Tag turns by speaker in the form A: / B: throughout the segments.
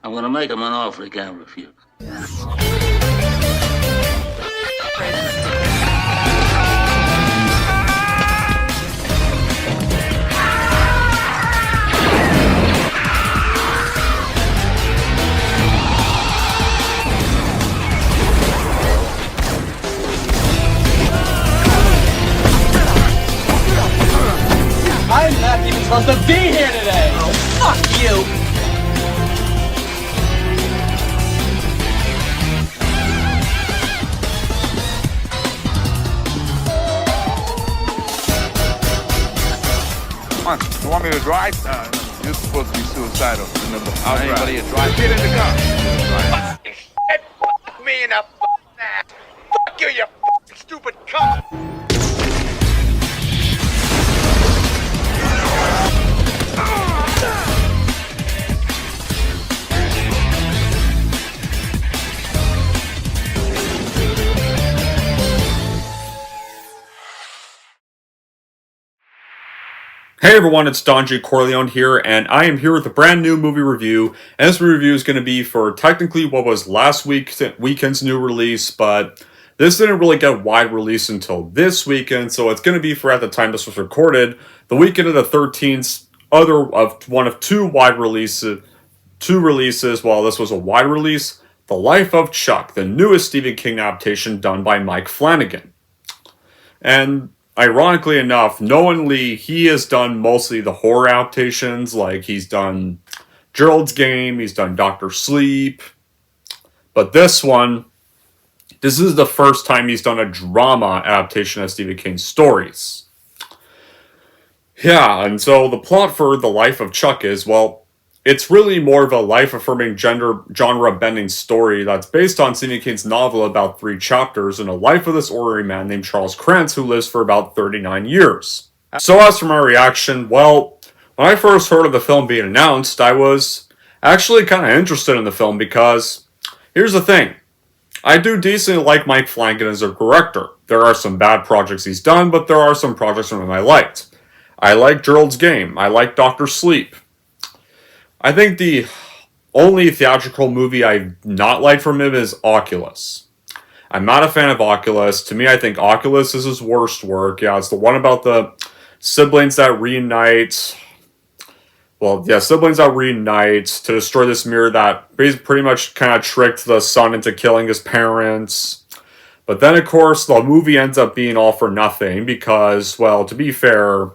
A: I'm gonna make him an offer he can't refuse.
B: I'm not even supposed to be here today! Oh, fuck you!
C: Come on, you want me to drive? You're supposed to be suicidal. Remember, I'll
D: Anybody
C: drive.
D: a drive?
C: Get in the car.
E: Fuck me in the ass. Fuck you, you fucking stupid cunt.
F: Hey everyone, it's Don J. Corleone here, and I am here with a brand new movie review. And this review is going to be for technically what was last weekend's new release, but this didn't really get wide release until this weekend, so it's going to be for, at the time this was recorded, the weekend of the 13th, one of two releases, while this was a wide release, The Life of Chuck, the newest Stephen King adaptation done by Mike Flanagan. And ironically enough, knowingly, he has done mostly the horror adaptations, like he's done Gerald's Game, he's done Dr. Sleep, but this is the first time he's done a drama adaptation of Stephen King's stories. Yeah, and so the plot for The Life of Chuck is, well, it's really more of a life-affirming genre-bending story that's based on Stephen King's novel about 3 chapters in a life of this ordinary man named Charles Krantz who lives for about 39 years. So as for my reaction, well, when I first heard of the film being announced, I was actually kind of interested in the film because, here's the thing, I do decently like Mike Flanagan as a director. There are some bad projects he's done, but there are some projects from him I liked. I like Gerald's Game, I like Dr. Sleep. I think the only theatrical movie I've not liked from him is Oculus. I'm not a fan of Oculus. To me, I think Oculus is his worst work. Yeah, it's the one about the siblings that reunite. Well, yeah, siblings that reunite to destroy this mirror that pretty much kind of tricked the son into killing his parents. But then, of course, the movie ends up being all for nothing because, well, to be fair,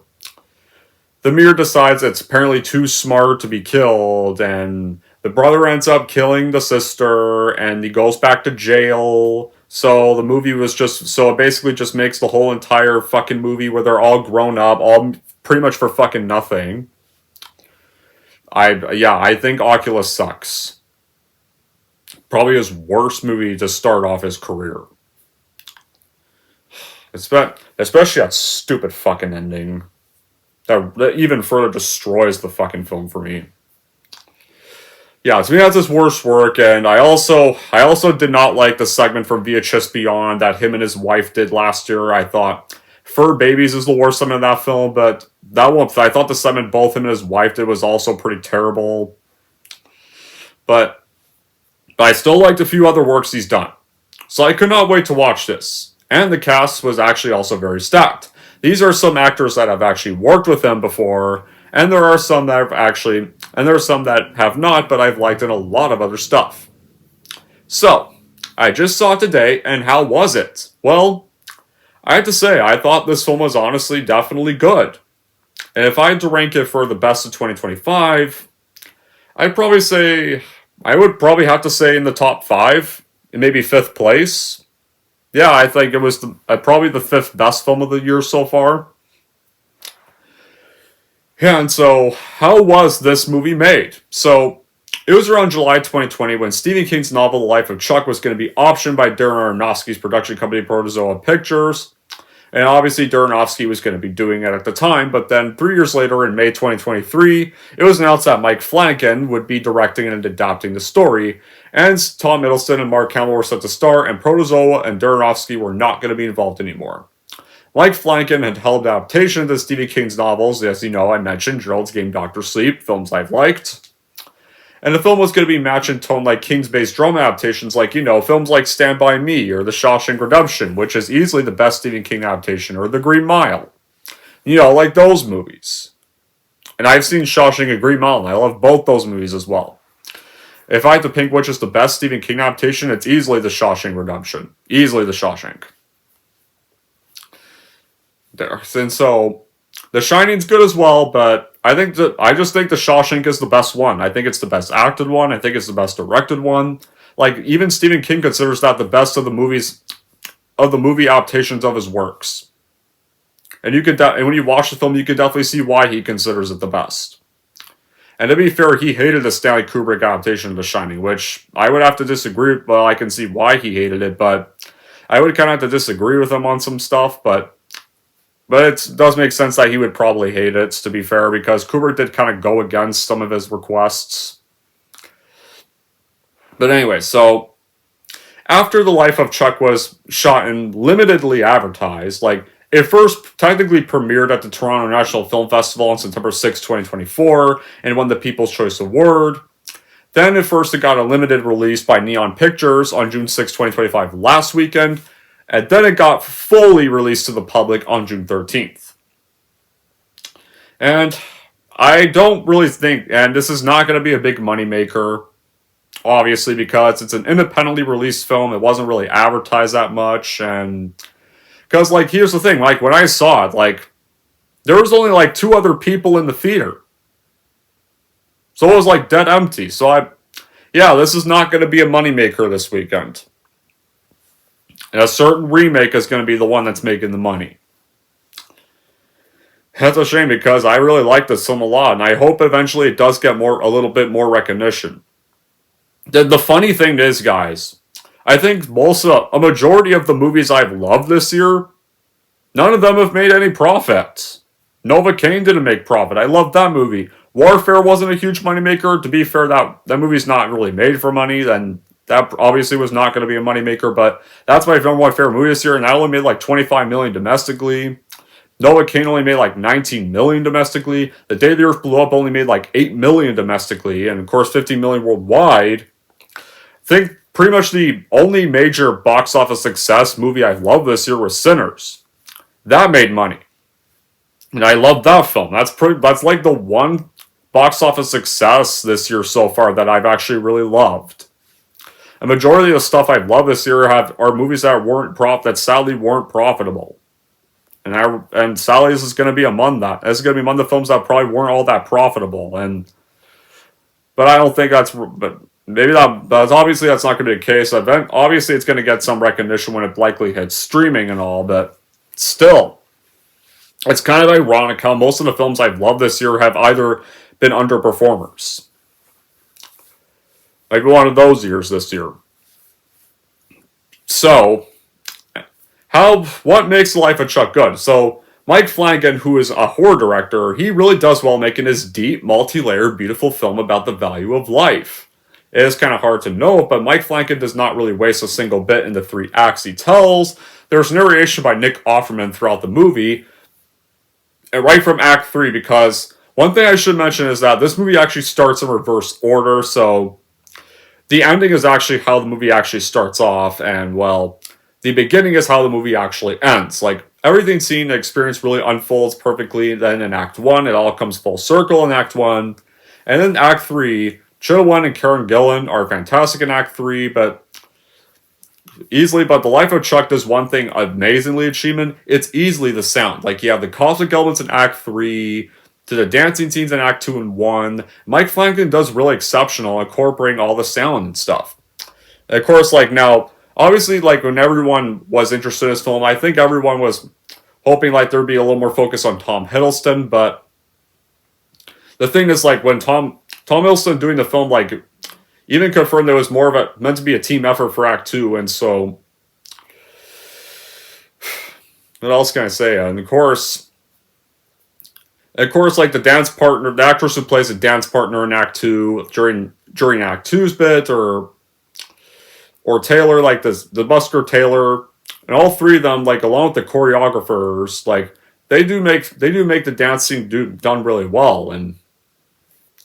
F: the mirror decides it's apparently too smart to be killed, and the brother ends up killing the sister, and he goes back to jail. So the movie it basically just makes the whole entire fucking movie where they're all grown up, all pretty much for fucking nothing. I think Oculus sucks. Probably his worst movie to start off his career. Especially that stupid fucking ending. That even further destroys the fucking film for me. Yeah, to me that's his worst work, and I also did not like the segment from VHS Beyond that him and his wife did last year. I thought Fur Babies is the worst segment of that film, but I thought the segment both him and his wife did was also pretty terrible. But I still liked a few other works he's done. So I could not wait to watch this. And the cast was actually also very stacked. These are some actors that have actually worked with them before, and there are some that have not, but I've liked in a lot of other stuff. So, I just saw it today, and how was it? Well, I have to say, I thought this film was honestly definitely good. And if I had to rank it for the best of 2025, I would probably have to say in the top 5, and maybe 5th place. Yeah, I think it was probably the 5th best film of the year so far. Yeah, and so, how was this movie made? So, it was around July 2020 when Stephen King's novel The Life of Chuck was going to be optioned by Darren Aronofsky's production company Protozoa Pictures. And obviously Darren Aronofsky was going to be doing it at the time, but then 3 years later in May 2023, it was announced that Mike Flanagan would be directing and adapting the story, and Tom Hiddleston and Mark Hamill were set to star, and Protozoa and Darren Aronofsky were not going to be involved anymore. Mike Flanagan had held adaptation to Stephen King's novels, as you know, I mentioned Gerald's Game, Dr. Sleep, films I've liked. And the film was going to be match in tone like King's-based drama adaptations like, films like Stand By Me or The Shawshank Redemption, which is easily the best Stephen King adaptation, or The Green Mile. Like those movies. And I've seen Shawshank and Green Mile, and I love both those movies as well. If I had to pick which is the best Stephen King adaptation, it's easily The Shawshank Redemption. Easily The Shawshank. There. And so, The Shining's good as well, but I just think The Shawshank is the best one. I think it's the best acted one. I think it's the best directed one. Like, even Stephen King considers that the best of the movie adaptations of his works. And and when you watch the film, you can definitely see why he considers it the best. And to be fair, he hated the Stanley Kubrick adaptation of The Shining, which I would have to disagree with. Well, I can see why he hated it, but I would kind of have to disagree with him on some stuff. But it does make sense that he would probably hate it, to be fair, because Kubrick did kind of go against some of his requests. But anyway, so after The Life of Chuck was shot and limitedly advertised, it first technically premiered at the Toronto National Film Festival on September 6, 2024, and won the People's Choice Award. Then it got a limited release by Neon Pictures on June 6, 2025 last weekend, and then it got fully released to the public on June 13th. And I don't really think, and this is not going to be a big moneymaker, obviously, because it's an independently released film. It wasn't really advertised that much, and because, here's the thing, when I saw it, there was only, 2 other people in the theater. So it was, dead empty. So this is not going to be a moneymaker this weekend. And a certain remake is going to be the one that's making the money. That's a shame, because I really like this film a lot, and I hope eventually it does get a little bit more recognition. The funny thing is, guys, I think a majority of the movies I've loved this year, none of them have made any profit. Novocaine didn't make profit. I loved that movie. Warfare wasn't a huge moneymaker. To be fair, that movie's not really made for money, then that obviously was not going to be a moneymaker, but that's my number one favorite movie this year, and that only made $25 million domestically. Novocaine only made $19 million domestically. The Day the Earth Blew Up only made $8 million domestically, and of course $15 million worldwide. I think pretty much the only major box office success movie I loved this year was Sinners. That made money. And I loved that film. That's the one box office success this year so far that I've actually really loved. A majority of the stuff I've loved this year are movies that sadly weren't profitable. And sadly, this is going to be among that. This is going to be among the films that probably weren't all that profitable. But I don't think that's... But maybe that's obviously that's not going to be the case. Obviously, it's going to get some recognition when it likely hits streaming and all, but still, it's kind of ironic how most of the films I've loved this year have either been underperformers. Like one of those years this year. So, what makes The Life of Chuck good? So, Mike Flanagan, who is a horror director, he really does well making his deep, multi-layered, beautiful film about the value of life. It is kind of hard to know, but Mike Flanagan does not really waste a single bit in the 3 acts he tells. There's narration by Nick Offerman throughout the movie, and right from Act 3, because one thing I should mention is that this movie actually starts in reverse order, so the ending is actually how the movie actually starts off, and, well, the beginning is how the movie actually ends. Everything seen and experienced really unfolds perfectly, then in Act 1, it all comes full circle in Act 1, and then Act 3, Chill Wen and Karen Gillan are fantastic in Act 3, but The Life of Chuck does one thing amazingly achievement. It's easily the sound. You have the cosmic elements in Act 3, to the dancing scenes in Act 2 and 1. Mike Flanagan does really exceptional incorporating all the sound and stuff. And of course, now, obviously, when everyone was interested in this film, I think everyone was hoping, there'd be a little more focus on Tom Hiddleston, but the thing is, when Tom Hiddleston doing the film, even confirmed there was meant to be a team effort for Act 2, and so, what else can I say? And of course, the dance partner, the actress who plays a dance partner in Act 2 during Act 2's bit, or Taylor, the busker Taylor, and all 3 of them, along with the choreographers, they do make the dance scene done really well, and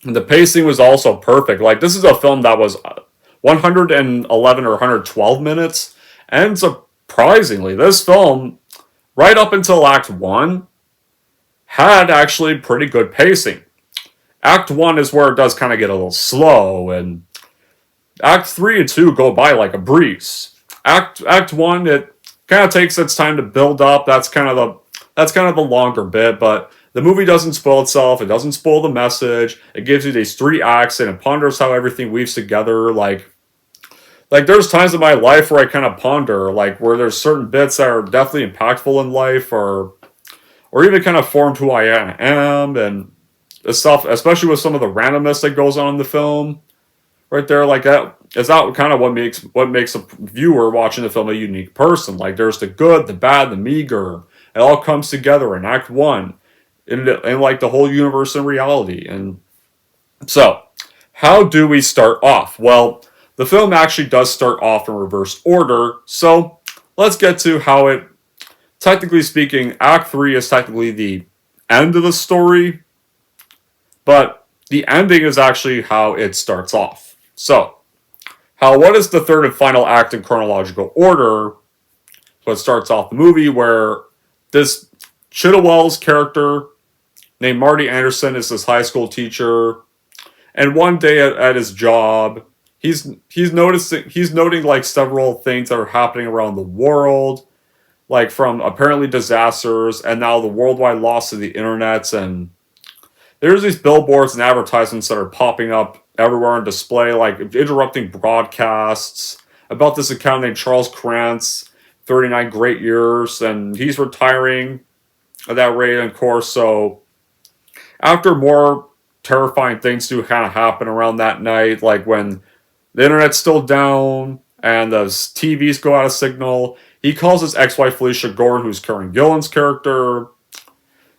F: And the pacing was also perfect. Like, this is a film that was 111 or 112 minutes. And surprisingly, this film, right up until Act 1, had actually pretty good pacing. Act 1 is where it does kind of get a little slow, and Act 3 and 2 go by like a breeze. Act 1, it kind of takes its time to build up. That's kind of the longer bit, but the movie doesn't spoil itself. It doesn't spoil the message. It gives you these 3 acts, and it ponders how everything weaves together. Like there's times in my life where I kind of ponder, like, where there's certain bits that are definitely impactful in life, or even kind of formed who I am, and stuff, especially with some of the randomness that goes on in the film. Right there, like, that is that kind of what makes a viewer watching the film a unique person. Like, there's the good, the bad, the meager. It all comes together in Act 1, in like the whole universe and reality. And so, how do we start off? Well, the film actually does start off in reverse order. So let's get to how it. Technically speaking, Act 3 is technically the end of the story, but the ending is actually how it starts off. So, what is the third and final act in chronological order? So it starts off the movie where this Chitowell's character named Marty Anderson is this high school teacher, and one day at his job, he's noting like several things that are happening around the world, like from apparently disasters and now the worldwide loss of the internet, and there's these billboards and advertisements that are popping up everywhere on display, like interrupting broadcasts about this account named Charles Krantz, 39 great years, and he's retiring at that rate, of course. So after more terrifying things do kind of happen around that night, like when the internet's still down and the TVs go out of signal, he calls his ex-wife Felicia Gordon, who's Karen Gillan's character,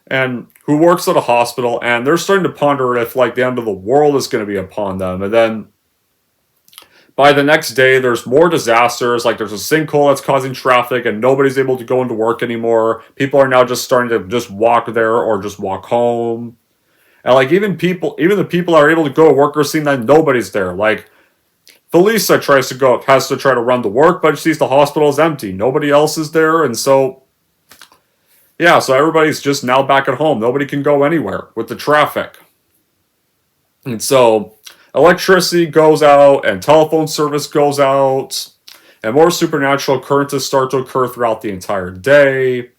F: and who works at a hospital, and they're starting to ponder if, like, the end of the world is going to be upon them. And then by the next day, there's more disasters. Like, there's a sinkhole that's causing traffic, and nobody's able to go into work anymore. People are now just starting to just walk there or just walk home. And, like, even the people that are able to go to work are seeing that nobody's there. Like, Felicia has to try to run to work, but she sees the hospital is empty. Nobody else is there, and so everybody's just now back at home. Nobody can go anywhere with the traffic. And so electricity goes out and telephone service goes out, and more supernatural occurrences start to occur throughout the entire day.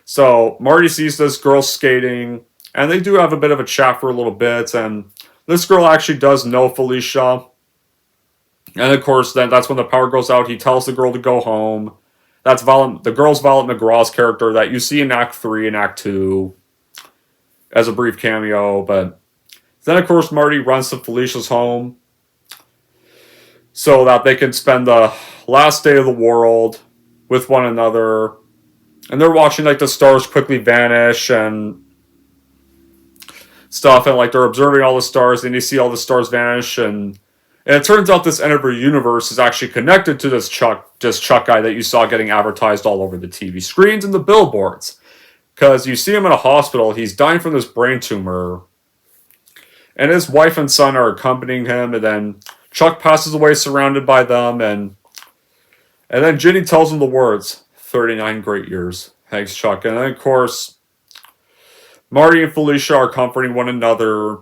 F: So Marty sees this girl skating, and they do have a bit of a chat for a little bit, and this girl actually does know Felicia. And of course, then that's when the power goes out. He tells the girl to go home. That's the girl's Violet McGraw's character that you see in Act 3 and Act 2 as a brief cameo. But then, of course, Marty runs to Felicia's home so that they can spend the last day of the world with one another. And they're watching, like, the stars quickly vanish and stuff. And, like, they're observing all the stars, and you see all the stars vanish. And it turns out this end of the universe is actually connected to this Chuck guy that you saw getting advertised all over the TV screens and the billboards. Because you see him in a hospital, he's dying from this brain tumor, and his wife and son are accompanying him, and then Chuck passes away surrounded by them, and then Ginny tells him the words, 39 great years. Thanks, Chuck. And then, of course, Marty and Felicia are comforting one another.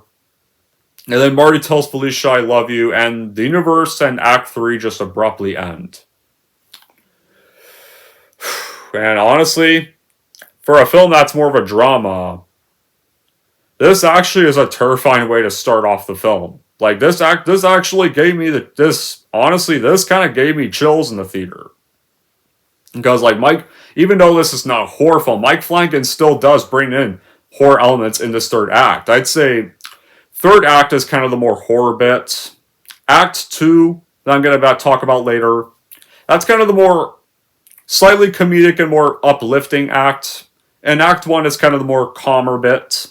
F: And then Marty tells Felicia, I love you, and the universe and Act 3 just abruptly end. And honestly, for a film that's more of a drama, this actually is a terrifying way to start off the film. Like, this actually gave me this kind of gave me chills in the theater. Because, like, even though this is not a horror film, Mike Flanagan still does bring in horror elements in this third act. I'd say third act is kind of the more horror bit. Act 2, that I'm going to talk about later, that's kind of the more slightly comedic and more uplifting act. And Act 1 is kind of the more calmer bit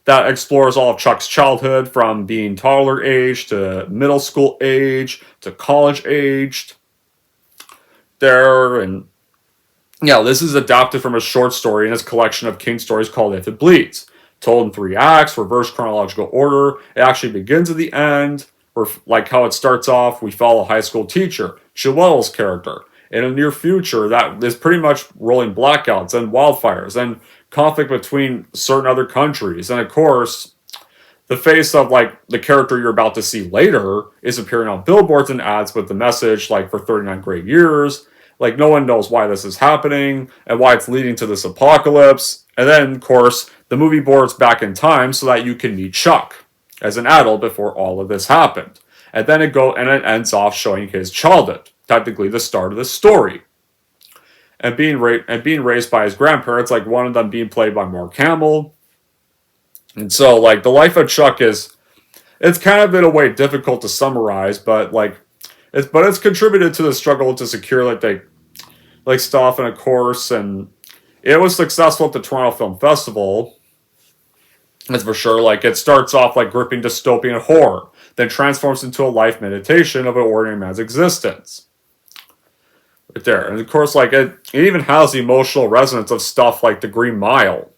F: that explores all of Chuck's childhood, from being toddler age to middle school age to college aged. And this is adapted from a short story in his collection of King stories called If It Bleeds. told in 3 acts, reverse chronological order. It actually begins at the end, where, like how it starts off, we follow a high school teacher, Chiwetel's character. In the near future, that is pretty much rolling blackouts and wildfires and conflict between certain other countries. And of course, the face of like the character you're about to see later is appearing on billboards and ads with the message like for 39 great years. Like no one knows why this is happening and why it's leading to this apocalypse. And then, of course, the movie boards back in time so that you can meet Chuck as an adult before all of this happened. And then it ends off showing his childhood, technically the start of the story. And being raised by his grandparents, like one of them being played by Mark Hamill. And so, like, the life of Chuck it's kind of in a way difficult to summarize, but it's contributed to the struggle to secure like stuff, and of course, and it was successful at the Toronto Film Festival. That's for sure. Like, it starts off like gripping dystopian horror, then transforms into a life meditation of an ordinary man's existence. Right there. And of course, like, it even has the emotional resonance of stuff like The Green Mile,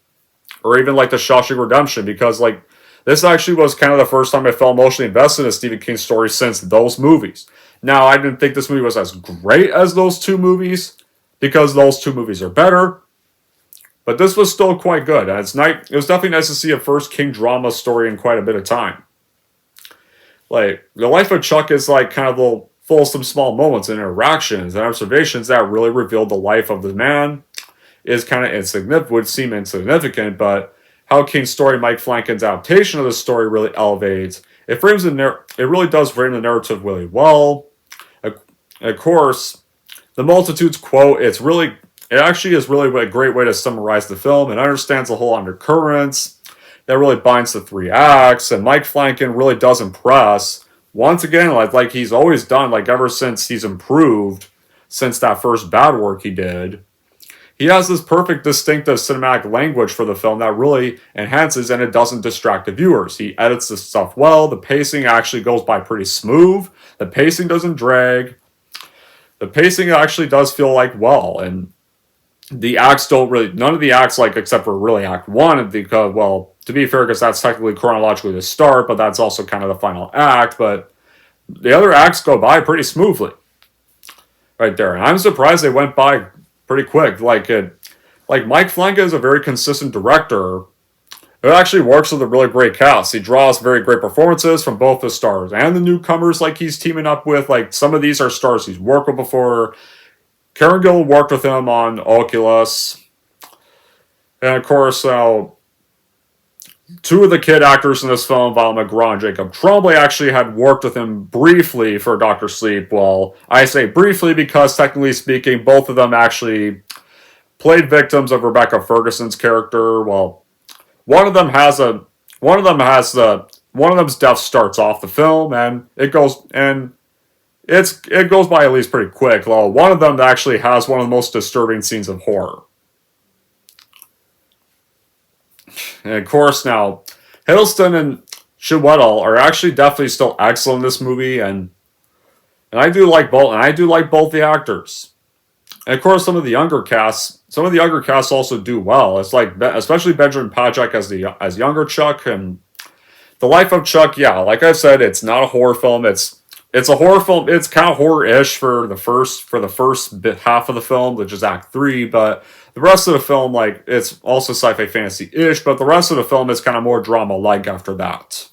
F: or even like The Shawshank Redemption, because like, this actually was kind of the first time I felt emotionally invested in a Stephen King story since those movies. Now, I didn't think this movie was as great as those 2 movies, because those 2 movies are better, but this was still quite good. And it was definitely nice to see a first King drama story in quite a bit of time. Like, the life of Chuck is like kind of full of some small moments and interactions and observations that really revealed the life of the man. Is kind of insignificant, would seem insignificant, but how King's story, Mike Flanagan's adaptation of the story really elevates. It really does frame the narrative really well. Of course, the Multitudes quote, it actually is really a great way to summarize the film. It understands the whole undercurrents that really binds the 3 acts, and Mike Flanagan really does impress. Once again, like he's always done, like ever since he's improved, since that first Bad Work he did. He has this perfect, distinctive cinematic language for the film that really enhances and it doesn't distract the viewers. He edits this stuff well. The pacing actually goes by pretty smooth. The pacing doesn't drag. The pacing actually does feel like well. And the acts none of the acts, like, except for really Act 1, because, well, to be fair, because that's technically chronologically the start, but that's also kind of the final act. But the other acts go by pretty smoothly. Right there. And I'm surprised they went by pretty quick. Like Mike Flanagan is a very consistent director. It actually works with a really great cast. He draws very great performances from both the stars and the newcomers like he's teaming up with. Like, some of these are stars he's worked with before. Karen Gill worked with him on Oculus. And of course, 2 of the kid actors in this film, Val McGraw and Jacob Tremblay, actually had worked with him briefly for Dr. Sleep. Well, I say briefly because, technically speaking, both of them actually played victims of Rebecca Ferguson's character. Well, one of them's death starts off the film, and it goes by at least pretty quick. Well, one of them actually has one of the most disturbing scenes of horror. And of course, now, Hiddleston and Chiwetel are actually definitely still excellent in this movie, and I do like both the actors. And of course, some of the younger casts also do well. It's like, especially Benjamin Pajak as younger Chuck, and the life of Chuck. Yeah, like I said, it's not a horror film. It's a horror film. It's kind of horror-ish for the first half of the film, which is Act 3, but the rest of the film, like, it's also sci-fi fantasy-ish, but the rest of the film is kind of more drama-like after that.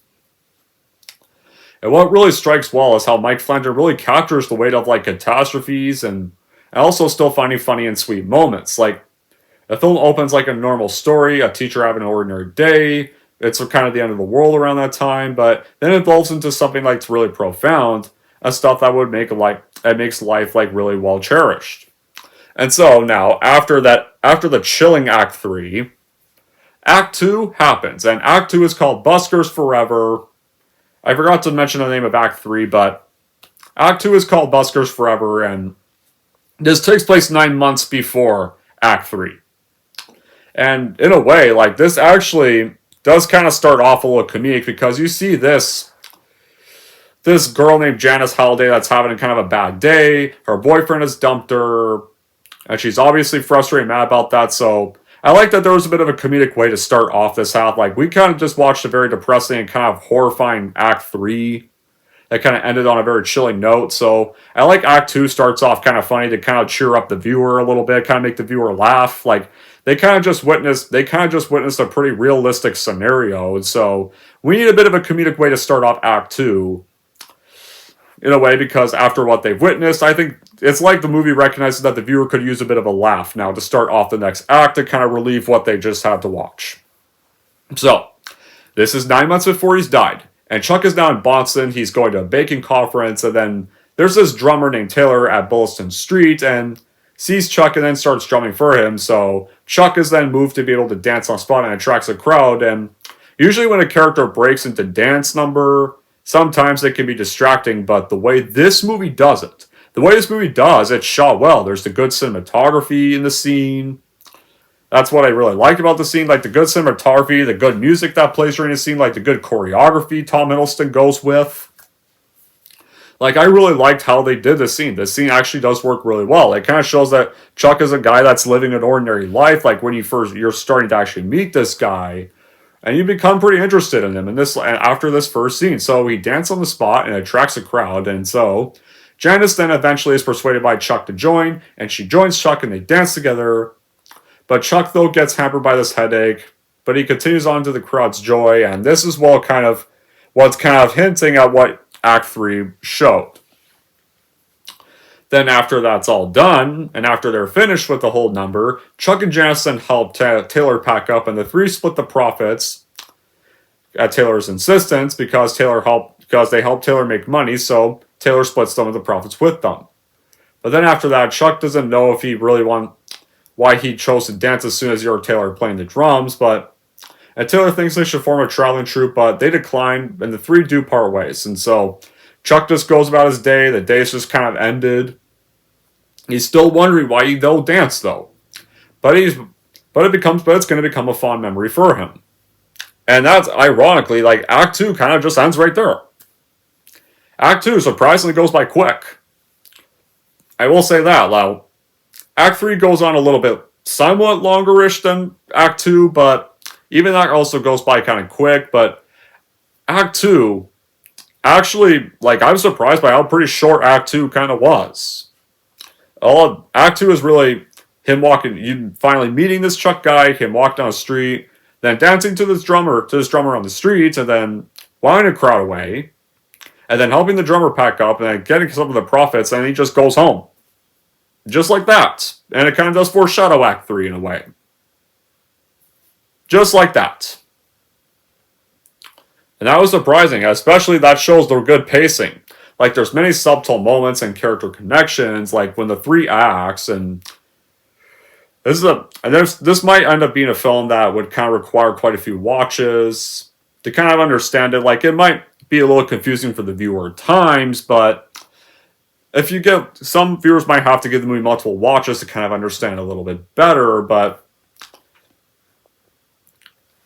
F: And what really strikes well is how Mike Flanagan really captures the weight of, like, catastrophes and also still finding funny and sweet moments. Like, the film opens like a normal story, a teacher having an ordinary day. It's kind of the end of the world around that time, but then it evolves into something like really profound, and stuff that makes life like really well cherished. And so now, after the chilling Act 3, Act 2 happens, and Act 2 is called Buskers Forever. I forgot to mention the name of Act 3, but Act 2 is called Buskers Forever, and this takes place 9 months before Act 3. And in a way, like, this actually does kind of start off a little comedic, because you see this girl named Janice Halliday that's having kind of a bad day. Her boyfriend has dumped her, and she's obviously frustrated and mad about that. So I like that there was a bit of a comedic way to start off this half. Like, we kind of just watched a very depressing and kind of horrifying Act 3 that kind of ended on a very chilling note. So I like Act 2 starts off kind of funny to kind of cheer up the viewer a little bit, kind of make the viewer laugh. Like, they kind of just witnessed a pretty realistic scenario. And so we need a bit of a comedic way to start off Act 2 in a way, because after what they've witnessed, I think it's like the movie recognizes that the viewer could use a bit of a laugh now to start off the next act to kind of relieve what they just had to watch. So, this is 9 months before he's died, and Chuck is now in Boston. He's going to a baking conference, and then there's this drummer named Taylor at Bulliston Street, and sees Chuck and then starts drumming for him. So, Chuck is then moved to be able to dance on the spot and attracts a crowd, and usually when a character breaks into dance number, sometimes it can be distracting, but the way this movie does, it's shot well. There's the good cinematography in the scene. That's what I really like about the scene, like the good cinematography, the good music that plays during the scene, like the good choreography Tom Hiddleston goes with. Like, I really liked how they did this scene. This scene actually does work really well. It kind of shows that Chuck is a guy that's living an ordinary life. Like, when you're starting to actually meet this guy, and you become pretty interested in him after this first scene. So he dances on the spot and attracts a crowd. And so Janice then eventually is persuaded by Chuck to join. And she joins Chuck and they dance together. But Chuck, though, gets hampered by this headache. But he continues on to the crowd's joy. And this is what's kind of hinting at what Act 3 showed. Then after that's all done, and after they're finished with the whole number, Chuck and Janice then help Taylor pack up, and the three split the profits at Taylor's insistence because they helped Taylor make money, so Taylor splits some of the profits with them. But then after that, Chuck doesn't know if he really why he chose to dance as soon as he heard Taylor playing the drums, and Taylor thinks they should form a traveling troupe, but they decline, and the three do part ways. And so Chuck just goes about his day. The day's just kind of ended. He's still wondering why they'll dance, though. But it's going to become a fond memory for him. And that's ironically, like, Act 2 kind of just ends right there. Act 2 surprisingly goes by quick. I will say that. Now, Act 3 goes on a little bit somewhat longer-ish than Act 2, but even that also goes by kind of quick. But Act 2, actually, like, I'm surprised by how pretty short Act 2 kind of was. Act 2 is really him finally meeting this Chuck guy, him walking down the street, then dancing to this drummer on the street, and then winding a crowd away, and then helping the drummer pack up, and then getting some of the profits, and he just goes home. Just like that. And it kind of does foreshadow Act 3 in a way. Just like that. And that was surprising, especially that shows the good pacing. Like, there's many subtle moments and character connections, like when the three acts, and this might end up being a film that would kind of require quite a few watches to kind of understand it. Like, it might be a little confusing for the viewer at times, but some viewers might have to give the movie multiple watches to kind of understand it a little bit better, but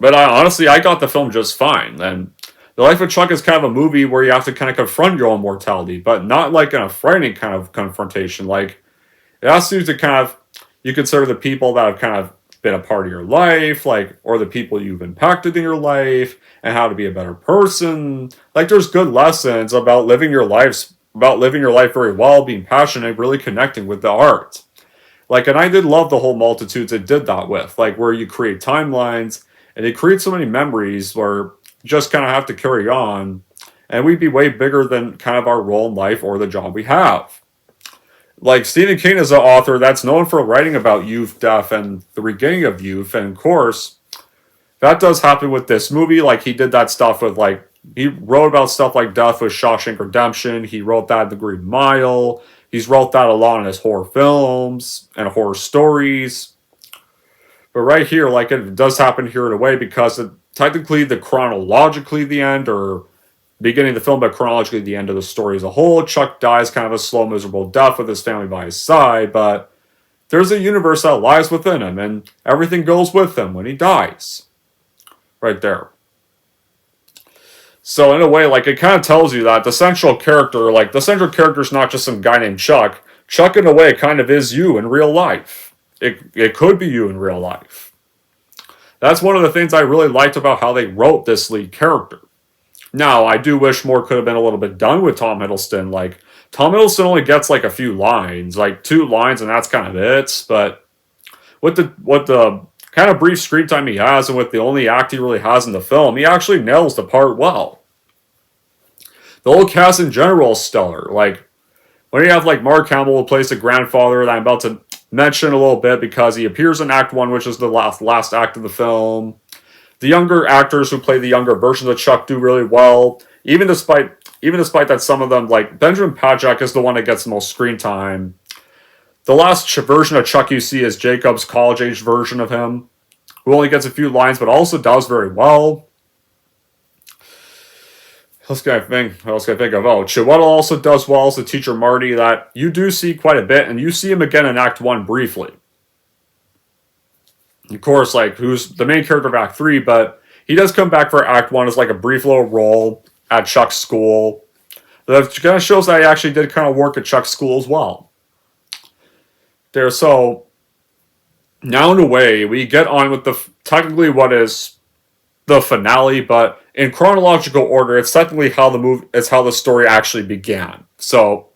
F: I got the film just fine. And The Life of Chuck is kind of a movie where you have to kind of confront your own mortality, but not like in a frightening kind of confrontation. Like, it asks you to kind of, you consider the people that have kind of been a part of your life, like, or the people you've impacted in your life, and how to be a better person. Like, there's good lessons about living your life very well, being passionate, really connecting with the art. Like, and I did love the whole multitudes it did that with, like, where you create timelines, and they create so many memories where just kind of have to carry on, and we'd be way bigger than kind of our role in life or the job we have. Like, Stephen King is an author that's known for writing about youth, death, and the beginning of youth, and of course, that does happen with this movie. Like, he did that stuff with, like, he wrote about stuff like death with Shawshank Redemption, he wrote that in The Green Mile, he's wrote that a lot in his horror films and horror stories. But right here, like, it does happen here in a way because technically chronologically the end, or beginning of the film, but chronologically the end of the story as a whole, Chuck dies kind of a slow, miserable death with his family by his side, but there's a universe that lies within him, and everything goes with him when he dies. Right there. So in a way, like, it kind of tells you that the central character is not just some guy named Chuck. Chuck, in a way, kind of is you in real life. It could be you in real life. That's one of the things I really liked about how they wrote this lead character. Now, I do wish more could have been a little bit done with Tom Hiddleston. Like, Tom Hiddleston only gets like a few lines, like 2 lines, and that's kind of it. But with the kind of brief screen time he has, and with the only act he really has in the film, he actually nails the part well. The whole cast in general is stellar. Like, when you have like Mark Hamill who plays the grandfather that I'm about to mention a little bit because he appears in Act 1, which is the last act of the film. The younger actors who play the younger versions of Chuck do really well, even despite that some of them, like Benjamin Pajak, is the one that gets the most screen time. The last version of Chuck you see is Jacob's college-age version of him, who only gets a few lines but also does very well. What else can I think of? Oh, Chiwetel also does well as the teacher Marty, that you do see quite a bit, and you see him again in Act 1 briefly. Of course, like, who's the main character of Act 3, but he does come back for Act 1 as like a brief little role at Chuck's school. That kind of shows that he actually did kind of work at Chuck's school as well. So now in a way, we get on with technically what is the finale, but in chronological order, it's technically how the story actually began. So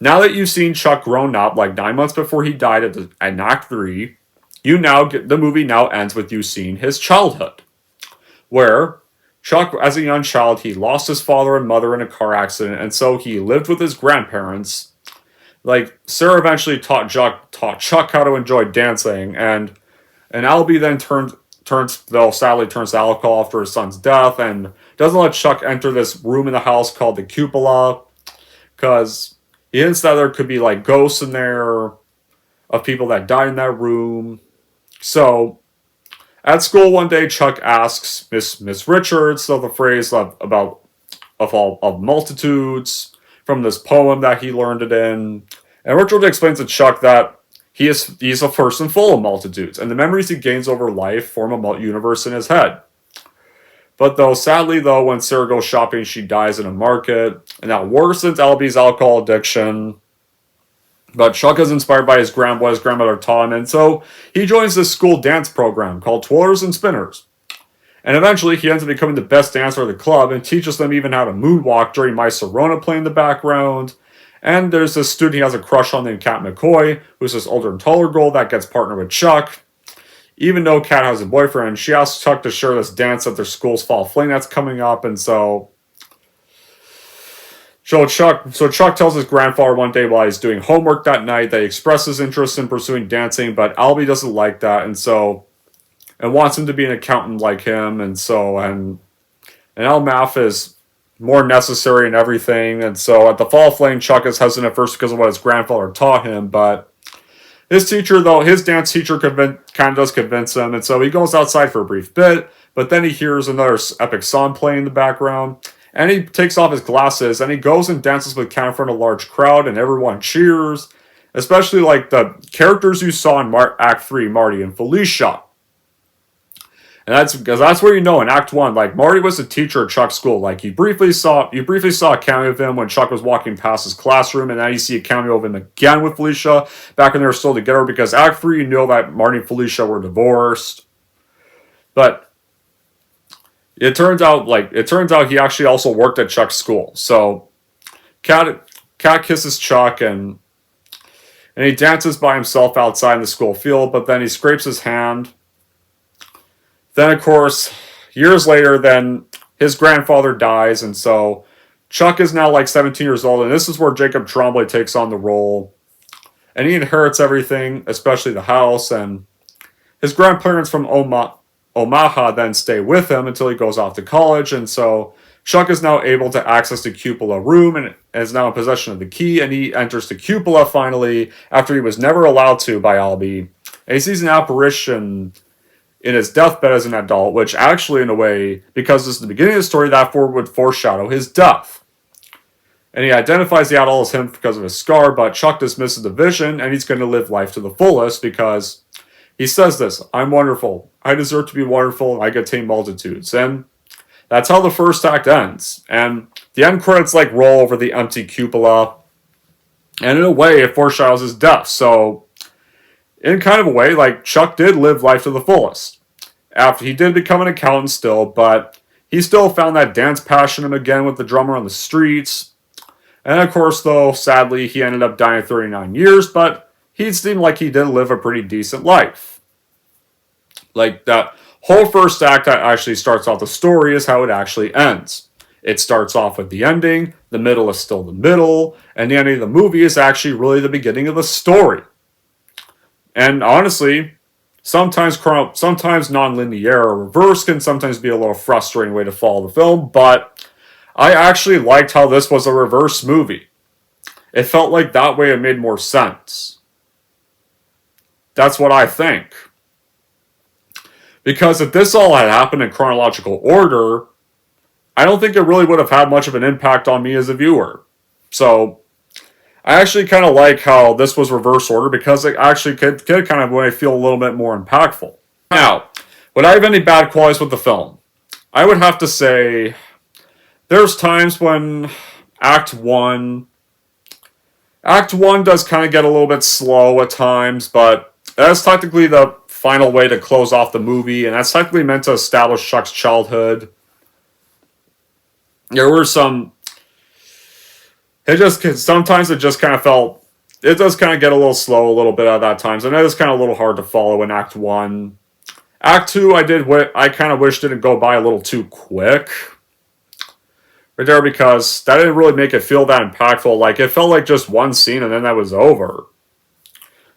F: now that you've seen Chuck grown up, like 9 months before he died in Act 3, the movie now ends with you seeing his childhood, where Chuck, as a young child, he lost his father and mother in a car accident, and so he lived with his grandparents. Like, Sarah eventually taught Chuck how to enjoy dancing, and Albie then sadly turns to alcohol after his son's death, and doesn't let Chuck enter this room in the house called the cupola, because he hints that there could be like ghosts in there of people that died in that room. So at school one day, Chuck asks Miss Richards the phrase of multitudes from this poem that he learned it in, and Richards explains to Chuck that he's a person full of multitudes, and the memories he gains over life form a universe in his head. But sadly, when Sarah goes shopping, she dies in a market, and that worsens Albie's alcohol addiction. But Chuck is inspired by his grandmother taught him, and so he joins this school dance program called Twirlers and Spinners. And eventually, he ends up becoming the best dancer of the club, and teaches them even how to moonwalk during My Sharona playing in the background. And there's this student he has a crush on named Kat McCoy, who's this older and taller girl that gets partnered with Chuck. Even though Kat has a boyfriend, she asks Chuck to share this dance at their school's fall fling that's coming up, and so Chuck tells his grandfather one day while he's doing homework that night that he expresses interest in pursuing dancing, but Albie doesn't like that, and wants him to be an accountant like him, and Al math is more necessary and everything, and so at the fall flame, Chuck is hesitant at first because of what his grandfather taught him, but his dance teacher kind of does convince him, and so he goes outside for a brief bit, but then he hears another epic song playing in the background, and he takes off his glasses, and he goes and dances with Kat in front of a large crowd, and everyone cheers, especially like the characters you saw in Act 3, Marty and Felicia. And that's where in Act 1, like, Marty was a teacher at Chuck's school. Like, you briefly saw a cameo of him when Chuck was walking past his classroom, and now you see a cameo of him again with Felicia back when they were still together, because Act 3, you know that Marty and Felicia were divorced. But it turns out he actually also worked at Chuck's school. So Kat kisses Chuck, and he dances by himself outside in the school field, but then he scrapes his hand. Then, of course, years later, then his grandfather dies, and so Chuck is now like 17 years old, and this is where Jacob Tremblay takes on the role. And he inherits everything, especially the house, and his grandparents from Omaha then stay with him until he goes off to college, and so Chuck is now able to access the cupola room and is now in possession of the key, and he enters the cupola finally after he was never allowed to by Albie. And he sees an apparition in his deathbed as an adult, which actually, in a way, because this is the beginning of the story, that would foreshadow his death. And he identifies the adult as him because of his scar, but Chuck dismisses the vision, and he's going to live life to the fullest because he says this: "I'm wonderful. I deserve to be wonderful. I can tame multitudes." And that's how the first act ends. And the end credits roll over the empty cupola, and in a way, it foreshadows his death. So in kind of a way, Chuck did live life to the fullest. After he did become an accountant still, but he still found that dance passion him again with the drummer on the streets. And of course, though, sadly, he ended up dying at 39 years, but he seemed like he did live a pretty decent life. Like, that whole first act that actually starts off the story is how it actually ends. It starts off with the ending, the middle is still the middle, and the ending of the movie is actually really the beginning of the story. And honestly, sometimes non-linear or reverse can sometimes be a little frustrating way to follow the film, but I actually liked how this was a reverse movie. It felt like that way it made more sense. That's what I think. Because if this all had happened in chronological order, I don't think it really would have had much of an impact on me as a viewer. So, I actually kind of like how this was reverse order because it actually could kind of make me feel a little bit more impactful. Now, would I have any bad qualities with the film? I would have to say there's times when Act 1 does kind of get a little bit slow at times, but that's technically the final way to close off the movie, and that's technically meant to establish Chuck's childhood. There were some... sometimes it just kind of felt... It does kind of get a little slow a little bit at that times, and it is kind of a little hard to follow in Act 1. Act 2, I kind of wish didn't go by a little too quick. Right there, because that didn't really make it feel that impactful. Like, it felt like just one scene, and then that was over.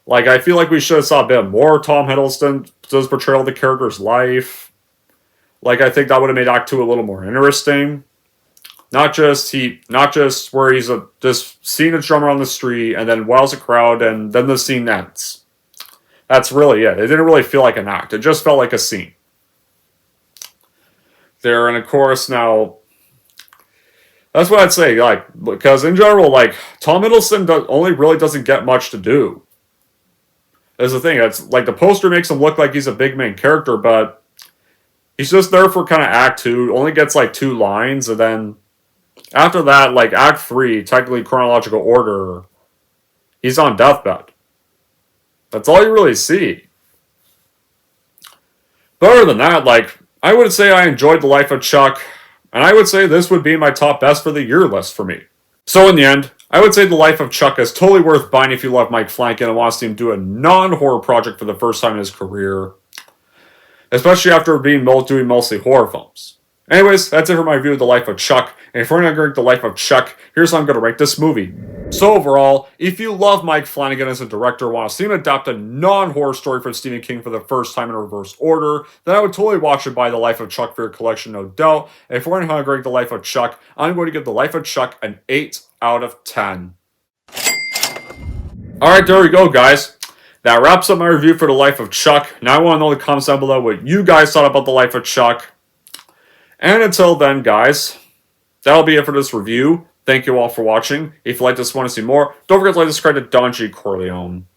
F: Like, I feel like we should have saw a bit more Tom Hiddleston's portrayal of the character's life. Like, I think that would have made Act 2 a little more interesting. Not just where he's just seeing a drummer on the street and then wows a crowd and then the scene ends. That's really it. It didn't really feel like an act. It just felt like a scene. There, and of course now, that's what I'd say. Like, because in general, like, Tom Hiddleston only really doesn't get much to do. That's the thing. It's like the poster makes him look like he's a big main character, but he's just there for kind of Act 2. Only gets like 2 lines, and then after that, like Act 3, technically chronological order, he's on deathbed. That's all you really see. But other than that, like, I would say I enjoyed The Life of Chuck, and I would say this would be my top best for the year list for me. So in the end, I would say The Life of Chuck is totally worth buying if you love Mike Flanagan and want to see him do a non-horror project for the first time in his career. Especially after doing mostly horror films. Anyways, that's it for my review of The Life of Chuck. And if we're going to rank The Life of Chuck, here's how I'm going to rank this movie. So overall, if you love Mike Flanagan as a director, want to see him adapt a non-horror story from Stephen King for the first time in reverse order, then I would totally watch it by The Life of Chuck for your collection, no doubt. And if we're going to rank The Life of Chuck, I'm going to give The Life of Chuck an 8 out of 10. Alright, there we go, guys. That wraps up my review for The Life of Chuck. Now I want to know in the comments down below what you guys thought about The Life of Chuck. And until then, guys, that'll be it for this review. Thank you all for watching. If you like this and want to see more, don't forget to like and subscribe to Don G. Corleone.